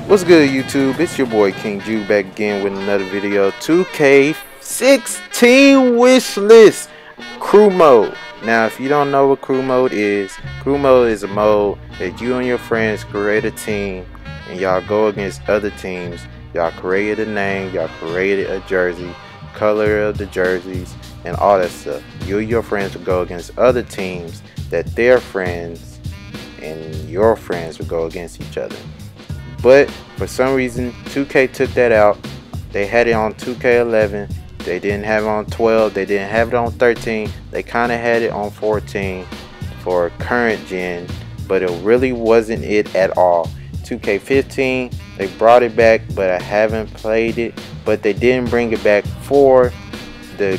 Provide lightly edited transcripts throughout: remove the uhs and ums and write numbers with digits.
What's good, YouTube? It's your boy King Jew back again with another video. 2K16 Wishlist crew mode. Now, if you don't know what crew mode is a mode that you and your friends create a team and y'all go against other teams. Y'all created a name, y'all created a jersey, color of the jerseys, and all that stuff. You and your friends will go against other teams that their friends and your friends will go against each other. But for some reason 2K took that out. They had it on 2K11, they didn't have it on 12, they didn't have it on 13, they kind of had it on 14 for current gen, but it really wasn't it at all. 2K15, they brought it back, but I haven't played it. But they didn't bring it back for the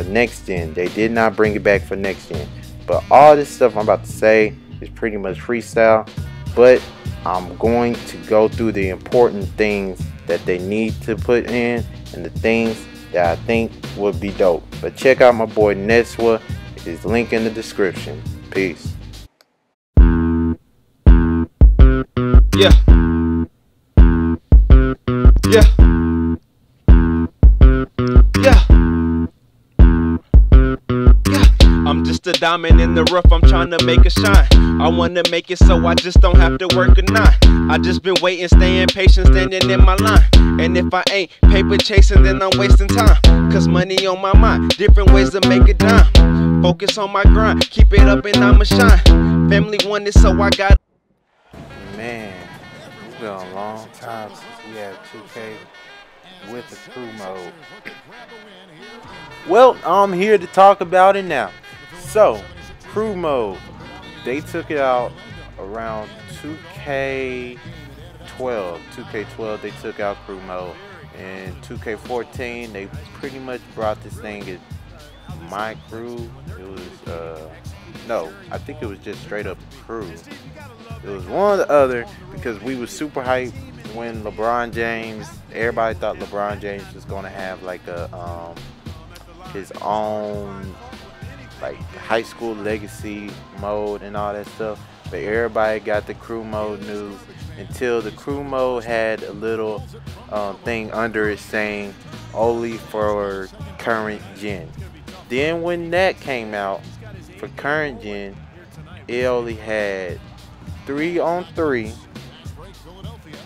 next gen. They did not bring it back for next gen. But all this stuff I'm about to say is pretty much freestyle, but I'm going to go through the important things that they need to put in and the things that I think would be dope. But check out my boy Netswa. His link in the description. Peace. Yeah. Yeah. Yeah. I'm just a diamond in the rough, I'm trying to make it shine. I wanna make it so I just don't have to work a 9. I just been waiting, staying patient, standing in my line. And if I ain't paper chasing, then I'm wasting time. Cause money on my mind, different ways to make a dime. Focus on my grind, keep it up and I'ma shine. Family wanted, so I got. Man, it's been a long time since we had 2K with the crew mode. Well, I'm here to talk about it now. So, crew mode, they took it out around 2K12. 2K12, they took out crew mode. And 2K14, they pretty much brought this thing as my crew. It was, no, I think it was just straight up crew. It was one or the other because we was super hyped when LeBron James, everybody thought LeBron James was going to have like a, his own like high school legacy mode and all that stuff, but everybody got the crew mode news until the crew mode had a little thing under it saying only for current gen. Then when that came out for current gen, it only had 3-on-3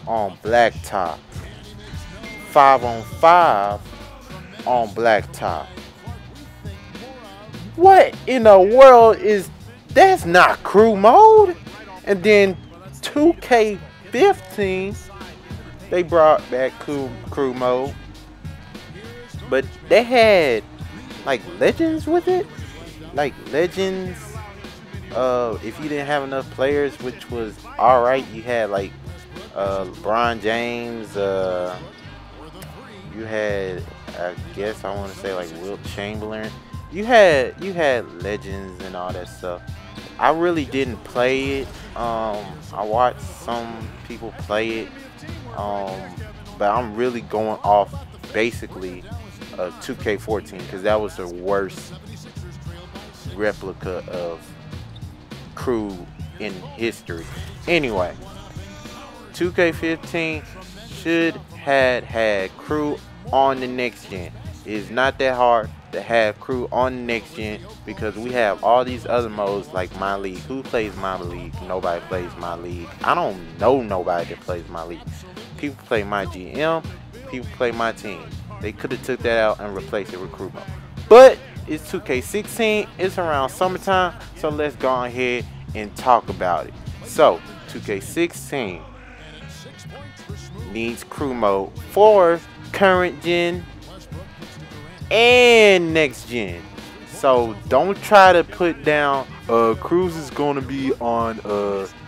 on blacktop, 5-on-5 on blacktop. What in the world is that's not crew mode? And then 2K15, they brought back crew mode, but they had like legends with it, like legends. If you didn't have enough players, which was alright, you had like LeBron James, you had, I guess I want to say like Wilt Chamberlain. You had legends and all that stuff. I really didn't play it. I watched some people play it, but I'm really going off basically 2K14 because that was the worst replica of crew in history. Anyway, 2K15 should have had crew on the next gen. It's not that hard to have crew on the next gen because we have all these other modes like my league. Who plays my league? Nobody plays my league. I don't know nobody that plays my league. People play my GM, people play my team. They could have took that out and replaced it with crew mode. But it's 2K16, it's around summertime, so let's go ahead and talk about it. So 2K16 needs crew mode for current gen and next gen. So don't try to put down crews is gonna be on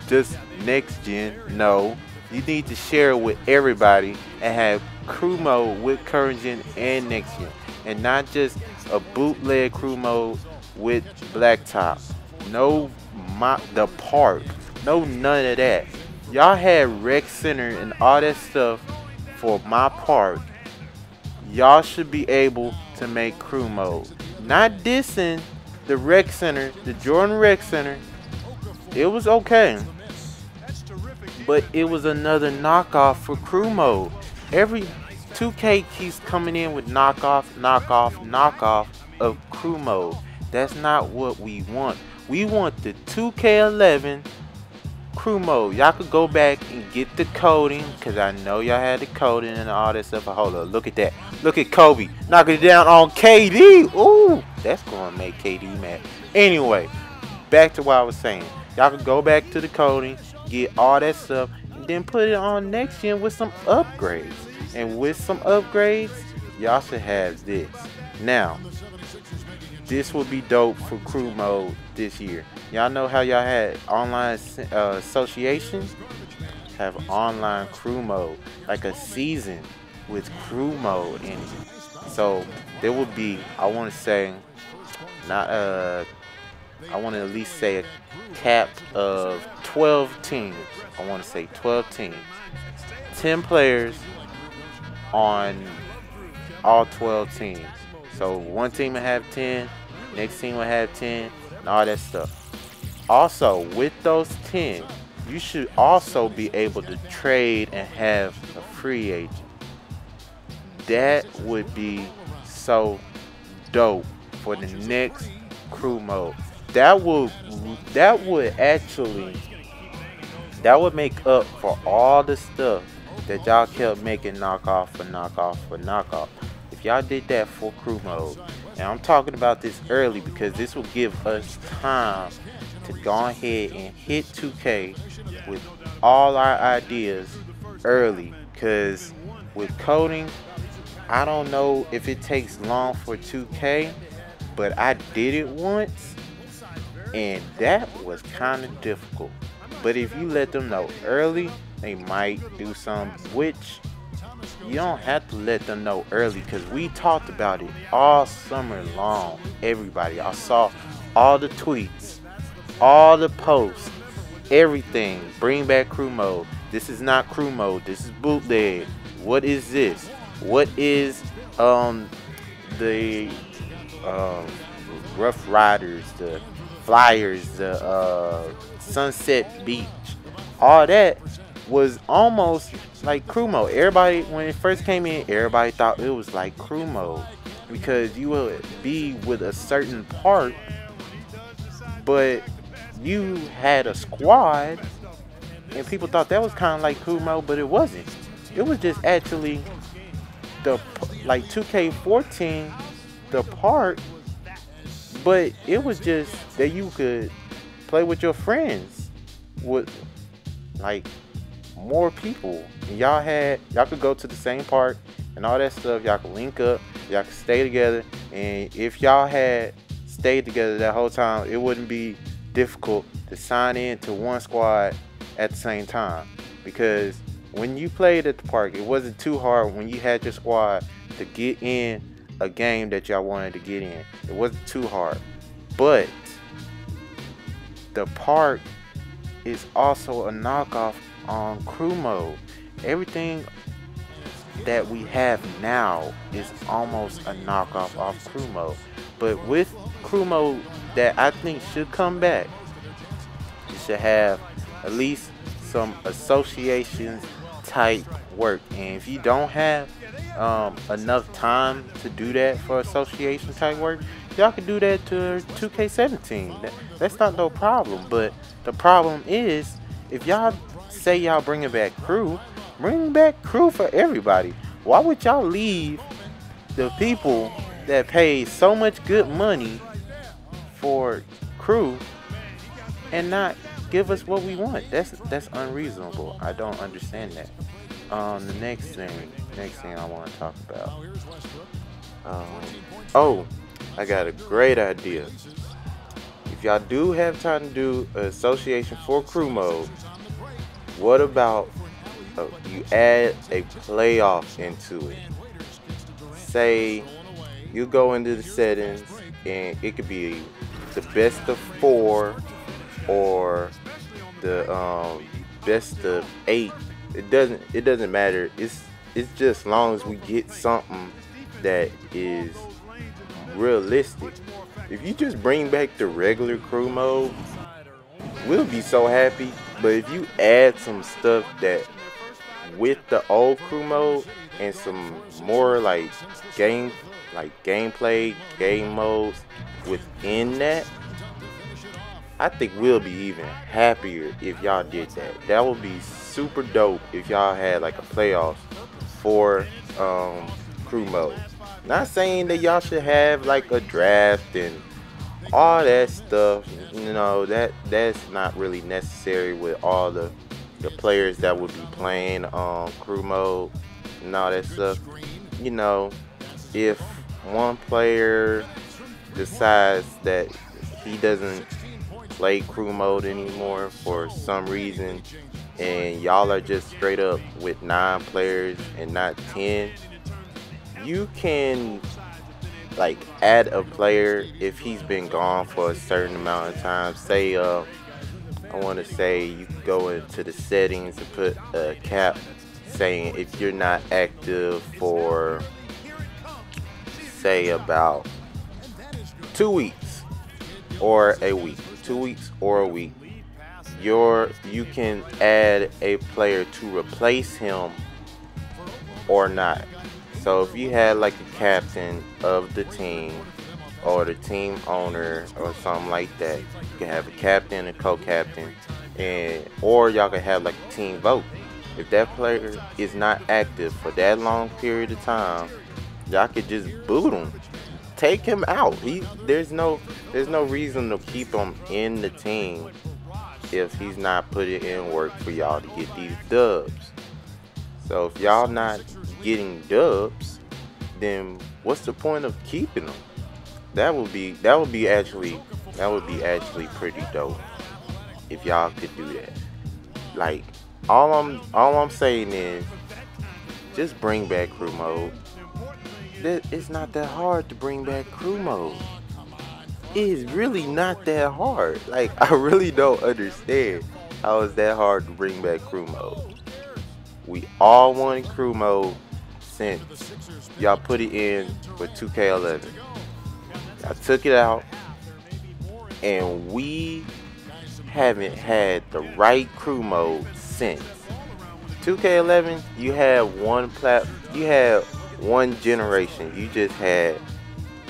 just next gen. No, you need to share it with everybody and have crew mode with current gen and next gen, and not just a bootleg crew mode with blacktop. No, the park, no, none of that. Y'all had rec center and all that stuff for my park. Y'all should be able to make crew mode. Not dissing the rec center, the Jordan rec center. It was okay. but it was another knockoff for crew mode. Every 2K keeps coming in with knockoff, knockoff, knockoff of crew mode. That's not what we want. We want the 2K11 crew mode. Y'all could go back and get the coding, because I know y'all had the coding and all that stuff. But hold up, look at that. Look at Kobe knocking it down on KD. Ooh, that's going to make KD mad. Anyway, back to what I was saying. Y'all could go back to the coding, get all that stuff, and then put it on next gen with some upgrades. And with some upgrades, y'all should have this. Now, this will be dope for crew mode this year. Y'all know how y'all had online association? Have online crew mode, like a season with crew mode in it. So there will be, I want to say, not I want to at least say a cap of 12 teams. I want to say 12 teams, 10 players on all 12 teams. So one team will have 10, next team will have 10, and all that stuff. Also, with those 10, you should also be able to trade and have a free agent. That would be so dope for the next crew mode. That would make up for all the stuff that y'all kept making knockoff for knockoff for knockoff. If y'all did that for crew mode, and I'm talking about this early because this will give us time to go ahead and hit 2K with all our ideas early, because with coding, I don't know if it takes long for 2K, but I did it once and that was kind of difficult. But if you let them know early, they might do some, which you don't have to let them know early, because we talked about it all summer long. Everybody, I saw all the tweets, all the posts, everything. Bring back crew mode. This is not crew mode, this is bootleg. What is this? What is the Rough Riders, the Flyers, the Sunset Beach? All that was almost like crew mode. Everybody, when it first came in, everybody thought it was like crew mode, because you would be with a certain part, but you had a squad, and people thought that was kind of like crew mode, but it wasn't. It was just actually the, like 2K14, the part, but it was just that you could play with your friends with like more people, and y'all could go to the same park and all that stuff. Y'all could link up, y'all could stay together, and if y'all had stayed together that whole time, it wouldn't be difficult to sign in to one squad at the same time, because when you played at the park, it wasn't too hard when you had your squad to get in a game that y'all wanted to get in. It wasn't too hard. But the park is also a knockoff on crew mode. Everything that we have now is almost a knockoff off crew mode. But with crew mode that I think should come back, you should have at least some associations type work. And if you don't have enough time to do that for association type work, y'all can do that to 2K17. That's not no problem. But the problem is, if y'all say y'all bringing back crew, bring back crew for everybody. Why would y'all leave the people that pay so much good money for crew and not give us what we want? That's unreasonable. I don't understand that. The next thing I want to talk about. Oh, I got a great idea. If y'all do have time to do an association for crew mode, what about you add a playoff into it? Say you go into the settings and it could be the best of 4 or the best of 8. It doesn't matter. It's just as long as we get something that is realistic. If you just bring back the regular crew mode, we'll be so happy. But if you add some stuff that with the old crew mode and some more like gameplay, game modes within that, I think we'll be even happier if y'all did that. That would be super dope if y'all had like a playoffs for crew mode. Not saying that y'all should have like a draft and all that stuff. You know, that's not really necessary with all the players that would be playing crew mode and all that stuff. You know, if one player decides that he doesn't play crew mode anymore for some reason, and y'all are just straight up with 9 players and not 10, you can like add a player if he's been gone for a certain amount of time. Say I want to say you can go into the settings and put a cap saying if you're not active for say about 2 weeks or a week, 2 weeks or a week, you can add a player to replace him or not. So if you had like a captain of the team or the team owner or something like that, you can have a captain and co-captain, or y'all can have like a team vote. If that player is not active for that long period of time, y'all could just boot him, take him out. There's no reason to keep him in the team if he's not putting in work for y'all to get these dubs. So if y'all not getting dubs, then what's the point of keeping them? That would be actually pretty dope if y'all could do that. Like all I'm saying is just bring back crew mode. It's not that hard to bring back crew mode. It is really not that hard. Like I really don't understand how it's that hard to bring back crew mode. We all wanted crew mode since y'all put it in for 2K11. Y'all took it out, and we haven't had the right crew mode since 2K11. You had one generation. You just had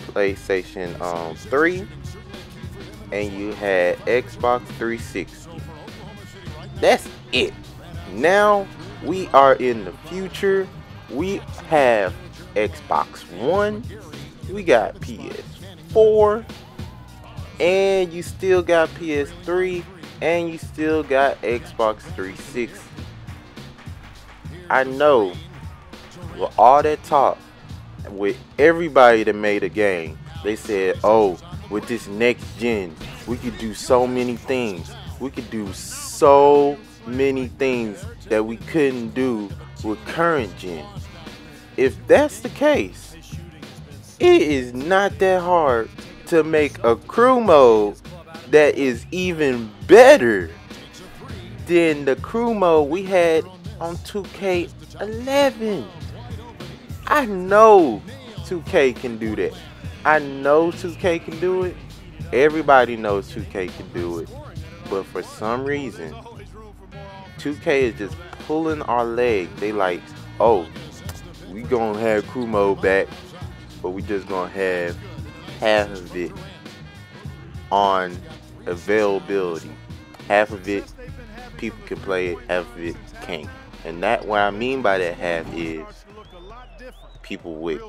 PlayStation 3, and you had Xbox 360. That's it. Now we are in the future. We have Xbox One, we got PS4, and you still got PS3, and you still got Xbox 360. I know with all that talk, with everybody that made a game, they said, oh, with this next gen, we could do so many things. We could do so many things that we couldn't do with current gen. If that's the case, it is not that hard to make a crew mode that is even better than the crew mode we had on 2K11. I know 2K can do that. I know 2K can do it. Everybody knows 2K can do it. But for some reason, 2K is just pulling our leg. They like, oh, we gonna have crew mode back, but we just gonna have half of it on availability. Half of it people can play it, half of it can't. And that what I mean by that half is people with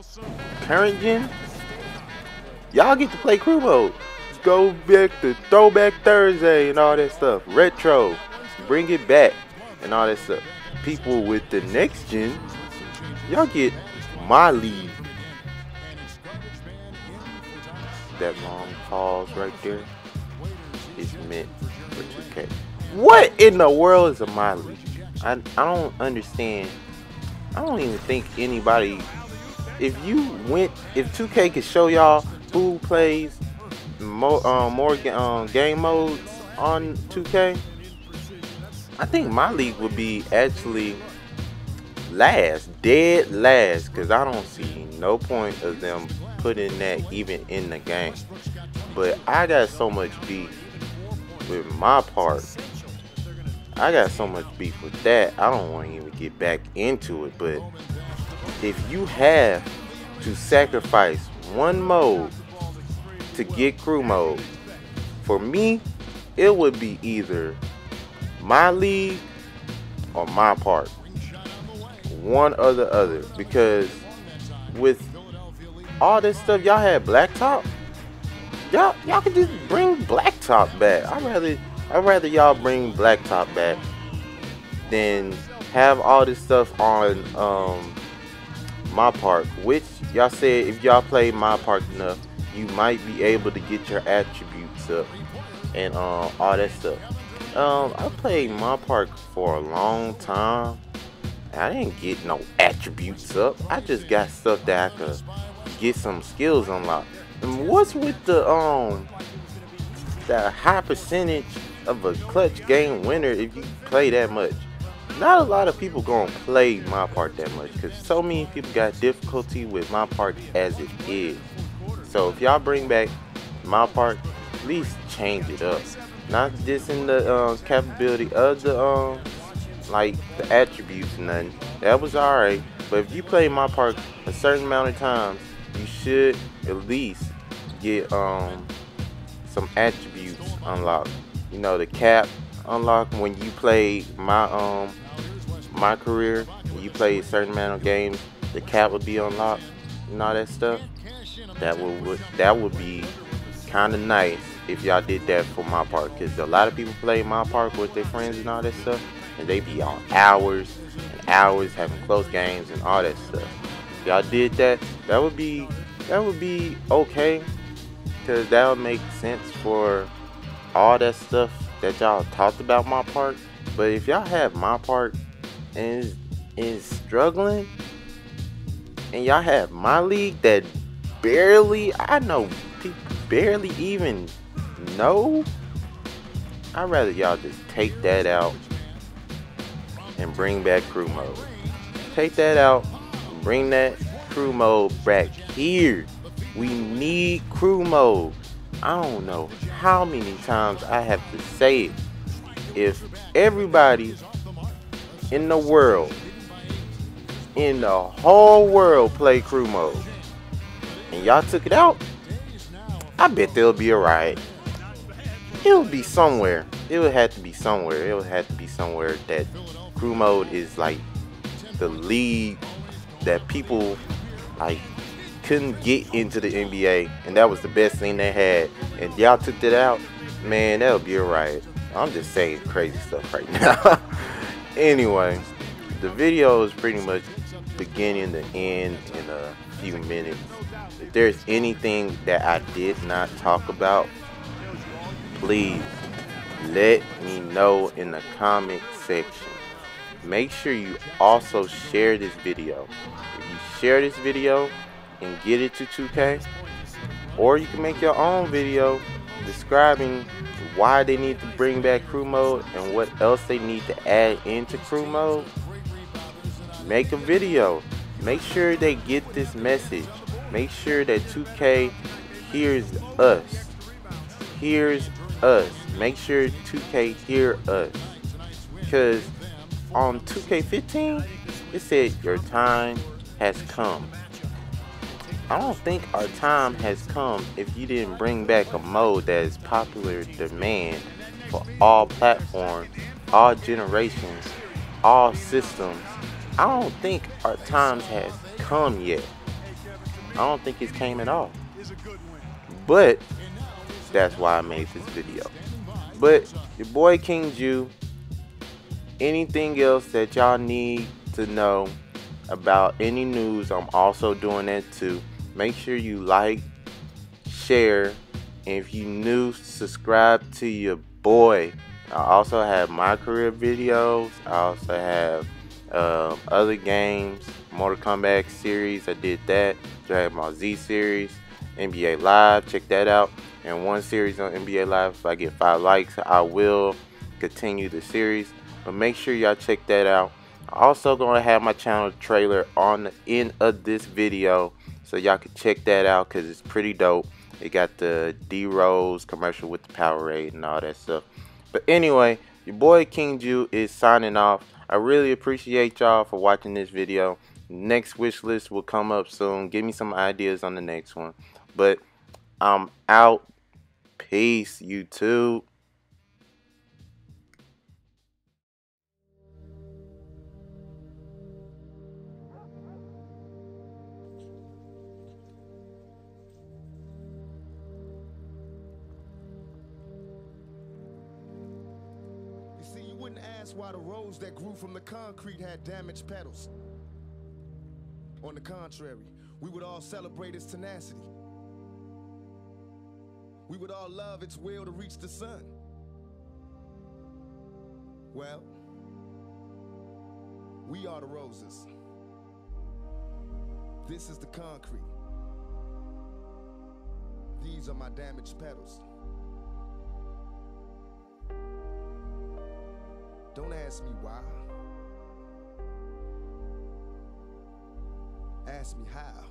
current gen, y'all get to play crew mode. Go back to Throwback Thursday and all that stuff. Retro, bring it back and all that stuff. People with the next gen, y'all get my league. That long pause right there is meant for 2K. What in the world is a my league? I don't understand. I don't even think anybody. If 2K could show y'all who plays more game modes on 2K, I think my league would be actually dead last, because I don't see no point of them putting that even in the game. But I got so much beef with my part. I got so much beef with that. I don't want to even get back into it. But if you have to sacrifice one mode to get crew mode, for me, it would be either my league or my park. One or the other. Because with all this stuff, y'all had blacktop. Y'all can just bring blacktop back. I'd rather y'all bring blacktop back than have all this stuff on my park. Which y'all said if y'all play my park enough, you might be able to get your attributes up and all that stuff. I played my park for a long time. I didn't get no attributes up. I just got stuff that I could get some skills unlocked. And what's with the high percentage of a clutch game winner if you play that much? Not a lot of people gonna play my park that much because so many people got difficulty with my park as it is. So if y'all bring back my park, at least change it up. Not just in the capability of the like the attributes and nothing. That was alright. But if you play my park a certain amount of times, you should at least get some attributes unlocked. You know, the cap unlocked when you play my career. When you play a certain amount of games, the cap would be unlocked and all that stuff. That would be kind of nice if y'all did that for my park, because a lot of people play my park with their friends and all that stuff, and they be on hours and hours having close games and all that stuff. If y'all did that, that would be okay, because that would make sense for all that stuff that y'all talked about my park. But if y'all have my park and is struggling, and y'all have my league that I know people barely even know, I'd rather y'all just take that out and bring back crew mode. Take that out and bring that crew mode back here. We need crew mode. I don't know how many times I have to say it. If everybody in the world, in the whole world, play crew mode and y'all took it out, I bet there'll be a riot. It'll be somewhere. It would have to be somewhere. It would have to be somewhere that crew mode is like the league that people like couldn't get into the NBA, and that was the best thing they had, and y'all took that out. Man, that'll be a riot. I'm just saying crazy stuff right now. Anyway, the video is pretty much beginning to end in a few minutes. If there's anything that I did not talk about, please let me know in the comment section. Make sure you also share this video. If you share this video and get it to 2K, or you can make your own video describing why they need to bring back crew mode and what else they need to add into crew mode. Make a video. Make sure they get this message. Make sure that 2K hears us. Make sure 2K hear us. Because on 2K15, it said your time has come. I don't think our time has come if you didn't bring back a mode that is popular demand for all platforms, all generations, all systems. I don't think our times has come yet. I don't think it's came at all. But that's why I made this video. But your boy King Jew, anything else that y'all need to know about any news, I'm also doing that too. Make sure you like, share, and if you new, subscribe to your boy. I also have my career videos. I also have other games, Mortal Kombat series, I did that, Dragon Ball Z series, NBA Live, check that out. And one series on NBA Live, if I get 5 likes, I will continue the series. But make sure y'all check that out. I'm also gonna have my channel trailer on the end of this video, so y'all can check that out because it's pretty dope. It got the D-Rose commercial with the Powerade and all that stuff. But anyway, Your boy King Ju is signing off. I really appreciate y'all for watching this video. Next wish list will come up soon. Give me some ideas on the next one. But I'm out. Peace, YouTube. You see, you wouldn't ask why the rose that grew from the concrete had damaged petals. On the contrary, we would all celebrate its tenacity. We would all love its will to reach the sun. Well, we are the roses. This is the concrete. These are my damaged petals. Don't ask me why. Ask me how.